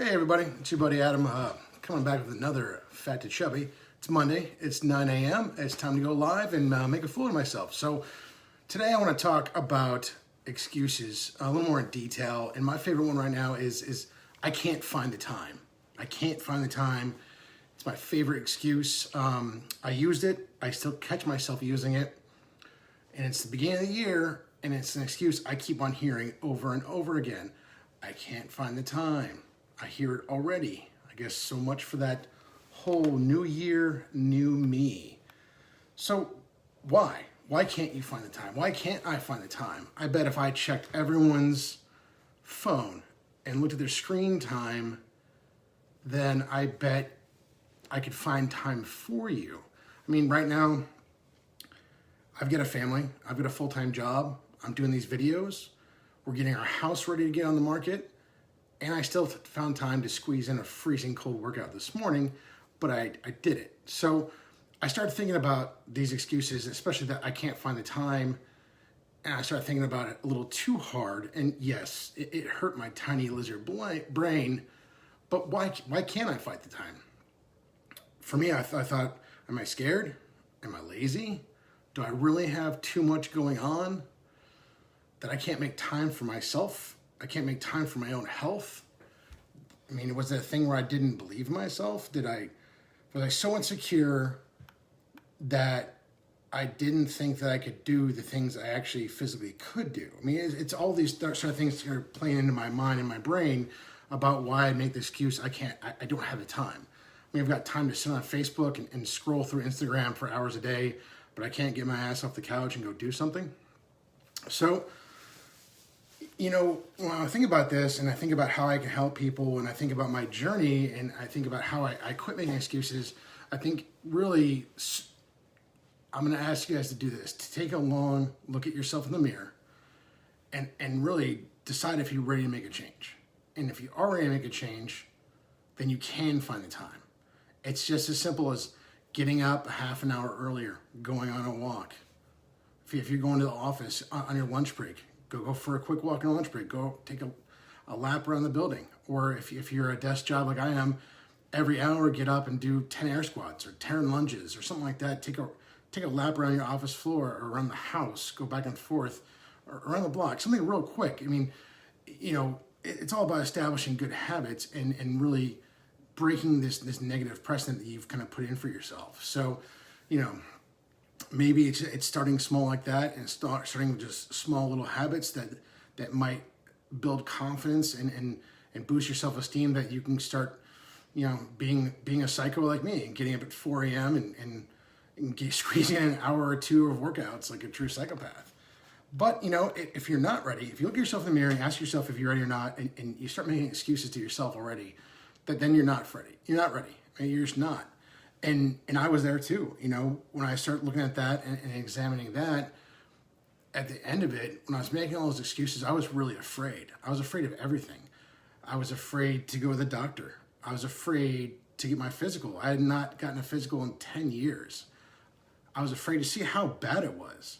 Hey everybody, it's your buddy Adam coming back with another Fat to Chubby. It's Monday, it's 9 a.m., it's time to go live and make a fool of myself. So today I want to talk about excuses a little more in detail, and my favorite one right now is I can't find the time. I can't find the time. It's my favorite excuse. I used it, I still catch myself using it, and it's the beginning of the year, and it's an excuse I keep on hearing over and over again. I can't find the time. I hear it already. I guess so much for that whole new year, new me. So why? Why can't you find the time? Why can't I find the time? I bet if I checked everyone's phone and looked at their screen time, then I bet I could find time for you. I mean, right now, I've got a family. I've got a full-time job. I'm doing these videos. We're getting our house ready to get on the market. And I still found time to squeeze in a freezing cold workout this morning, but I did it. So I started thinking about these excuses, especially that I can't find the time. And I started thinking about it a little too hard. And yes, it hurt my tiny lizard brain, but why can't I find the time? For me, I thought, am I scared? Am I lazy? Do I really have too much going on that I can't make time for myself? I can't make time for my own health. I mean, was it a thing where I didn't believe in myself? Was I so insecure that I didn't think that I could do the things I actually physically could do? I mean, it's all these sort of things that are playing into my mind and my brain about why I make the excuse I don't have the time. I mean, I've got time to sit on Facebook and scroll through Instagram for hours a day, but I can't get my ass off the couch and go do something. So, you know, when I think about this and I think about how I can help people and I think about my journey and I think about how I quit making excuses, I think really I'm going to ask you guys to do this, to take a long look at yourself in the mirror and really decide if you're ready to make a change. And if you are ready to make a change, then you can find the time. It's just as simple as getting up a half an hour earlier, going on a walk. If you're going to the office on your lunch break, go for a quick walk on a lunch break. Go take a lap around the building. Or if you're a desk job like I am, every hour get up and do 10 air squats or 10 lunges or something like that. Take a lap around your office floor or around the house. Go back and forth or around the block. Something real quick. I mean, you know, it's all about establishing good habits and really breaking this negative precedent that you've kind of put in for yourself. So, you know, maybe it's starting small like that and starting with just small little habits that might build confidence and boost your self-esteem, that you can start, you know, being a psycho like me and getting up at 4 a.m. and squeezing in an hour or two of workouts like a true psychopath. But, you know, if you're not ready, if you look at yourself in the mirror and ask yourself if you're ready or not, and you start making excuses to yourself already, then you're not ready. You're not ready. I mean, you're just not. And I was there too, you know, when I started looking at that and examining that, at the end of it, when I was making all those excuses, I was really afraid. I was afraid of everything. I was afraid to go to the doctor. I was afraid to get my physical. I had not gotten a physical in 10 years. I was afraid to see how bad it was.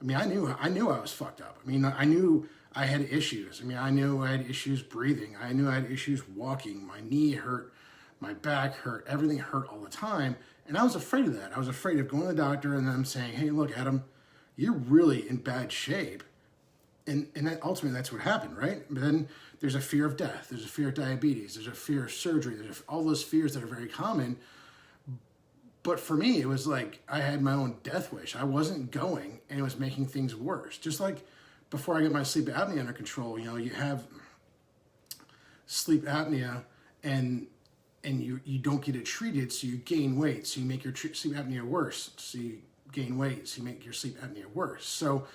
I mean, I knew I was fucked up. I mean, I knew I had issues. I mean, I knew I had issues breathing. I knew I had issues walking. My knee hurt. My back hurt, everything hurt all the time. And I was afraid of that. I was afraid of going to the doctor and them saying, hey, look, Adam, you're really in bad shape. And that ultimately, that's what happened, right? But then there's a fear of death. There's a fear of diabetes. There's a fear of surgery. There's all those fears that are very common. But for me, it was like I had my own death wish. I wasn't going, and it was making things worse. Just like before I get my sleep apnea under control, you know, you have sleep apnea and you don't get it treated, so you gain weight, so you make your sleep apnea worse, so you gain weight, so you make your sleep apnea worse. So,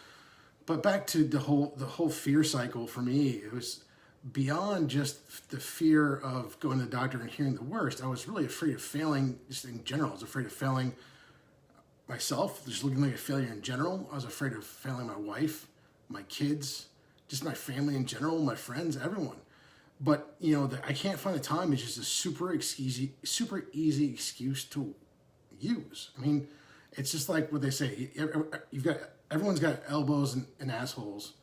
but back to the whole fear cycle for me, it was beyond just the fear of going to the doctor and hearing the worst. I was really afraid of failing just in general. I was afraid of failing myself, just looking like a failure in general. I was afraid of failing my wife, my kids, just my family in general, my friends, everyone. But, you know, I can't find the time is just a super easy excuse to use. I mean, it's just like what they say. Everyone's got elbows and assholes,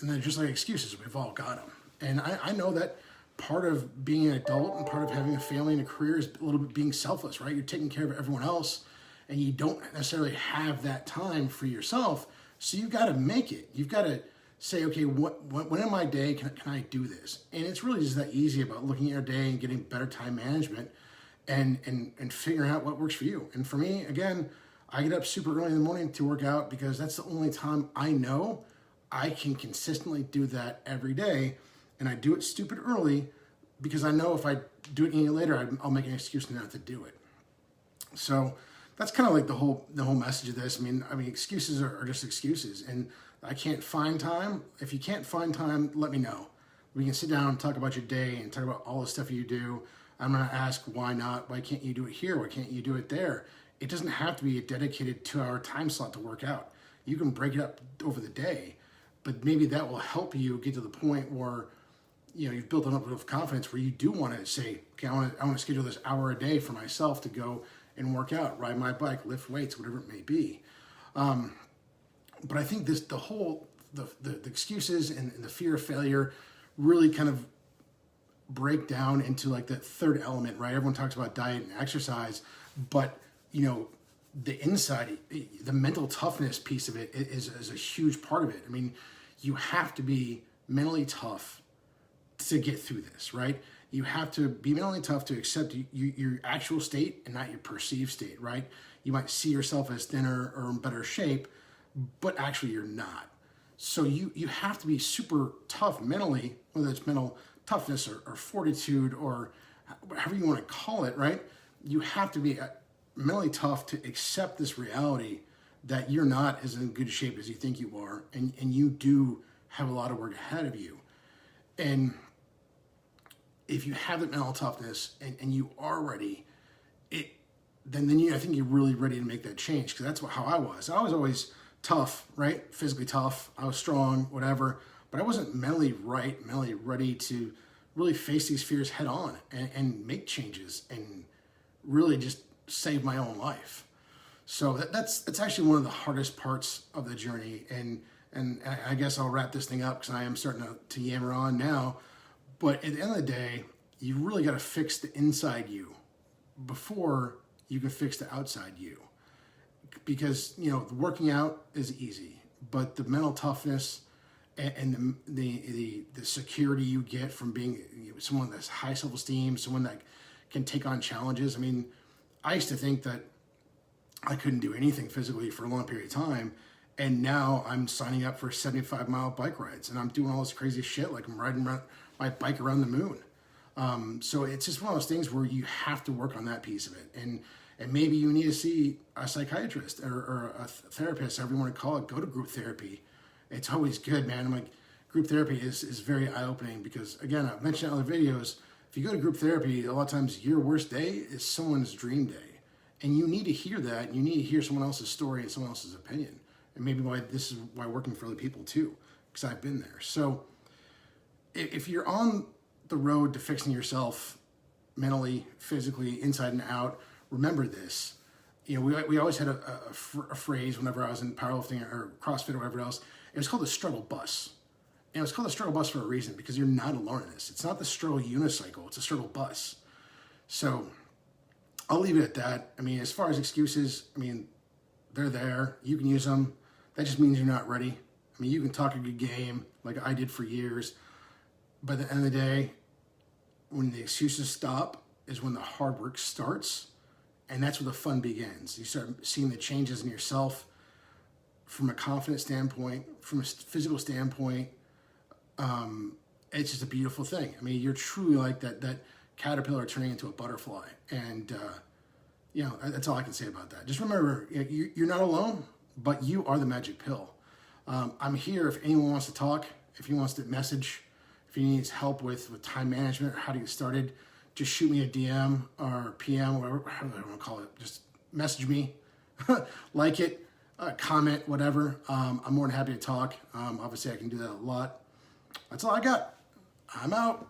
and they're just like excuses. We've all got them. And I know that part of being an adult and part of having a family and a career is a little bit being selfless, right? You're taking care of everyone else and you don't necessarily have that time for yourself. So you've got to make it. You've got to say, okay, when in my day can I do this? And it's really just that easy about looking at your day and getting better time management and figuring out what works for you. And for me, again, I get up super early in the morning to work out because that's the only time I know I can consistently do that every day. And I do it stupid early because I know if I do it any later, I'll make an excuse not to do it. So that's kind of like the whole message of this. I mean, excuses are just excuses, and I can't find time. If you can't find time, let me know. We can sit down and talk about your day and talk about all the stuff you do. I'm going to ask why not? Why can't you do it here? Why can't you do it there? It doesn't have to be a dedicated 2-hour time slot to work out. You can break it up over the day, but maybe that will help you get to the point where you've built enough of confidence where you do want to say, okay, I want to schedule this hour a day for myself to go and work out, ride my bike, lift weights, whatever it may be. But I think the excuses and the fear of failure really kind of break down into like that third element, right? Everyone talks about diet and exercise, but the inside, the mental toughness piece of it is a huge part of it. I mean, you have to be mentally tough to get through this, right? You have to be mentally tough to accept your actual state and not your perceived state, right? You might see yourself as thinner or in better shape, but actually you're not. So you have to be super tough mentally, whether it's mental toughness or fortitude or however you want to call it, right? You have to be mentally tough to accept this reality that you're not as in good shape as you think you are, and you do have a lot of work ahead of you. And if you have that mental toughness and you are ready, then I think you're really ready to make that change, because that's how I was. I was always tough, right? Physically tough. I was strong, whatever, but I wasn't mentally ready to really face these fears head on and make changes and really just save my own life. So that's actually one of the hardest parts of the journey. And I guess I'll wrap this thing up because I am starting to yammer on now. But at the end of the day, you really got to fix the inside you before you can fix the outside you. Because, working out is easy, but the mental toughness and the security you get from being someone that's high self-esteem, someone that can take on challenges. I mean, I used to think that I couldn't do anything physically for a long period of time. And now I'm signing up for 75-mile bike rides, and I'm doing all this crazy shit, like I'm riding my bike around the moon. So it's just one of those things where you have to work on that piece of it. And maybe you need to see a psychiatrist or a therapist, however you want to call it. Go to group therapy. It's always good, man. I'm like, group therapy is very eye-opening because, again, I've mentioned in other videos, if you go to group therapy, a lot of times your worst day is someone's dream day. And you need to hear that. You need to hear someone else's story and someone else's opinion. And maybe this is why working for other people too, because I've been there. So if you're on the road to fixing yourself mentally, physically, inside and out, remember this. We always had a phrase whenever I was in powerlifting or CrossFit or whatever else. It was called the struggle bus. And it was called the struggle bus for a reason, because you're not alone in this. It's not the struggle unicycle, it's a struggle bus. So I'll leave it at that. I mean, as far as excuses, they're there. You can use them. That just means you're not ready. I mean, you can talk a good game like I did for years, but at the end of the day, when the excuses stop is when the hard work starts, and that's where the fun begins. You start seeing the changes in yourself from a confidence standpoint, from a physical standpoint. It's just a beautiful thing. I mean, you're truly like that caterpillar turning into a butterfly, and that's all I can say about that. Just remember, you're not alone, but you are the magic pill. I'm here if anyone wants to talk, if he wants to message, if he needs help with time management or how to get started, just shoot me a DM or PM, whatever I want to call it. Just message me, like it, comment, whatever. I'm more than happy to talk. Obviously, I can do that a lot. That's all I got. I'm out.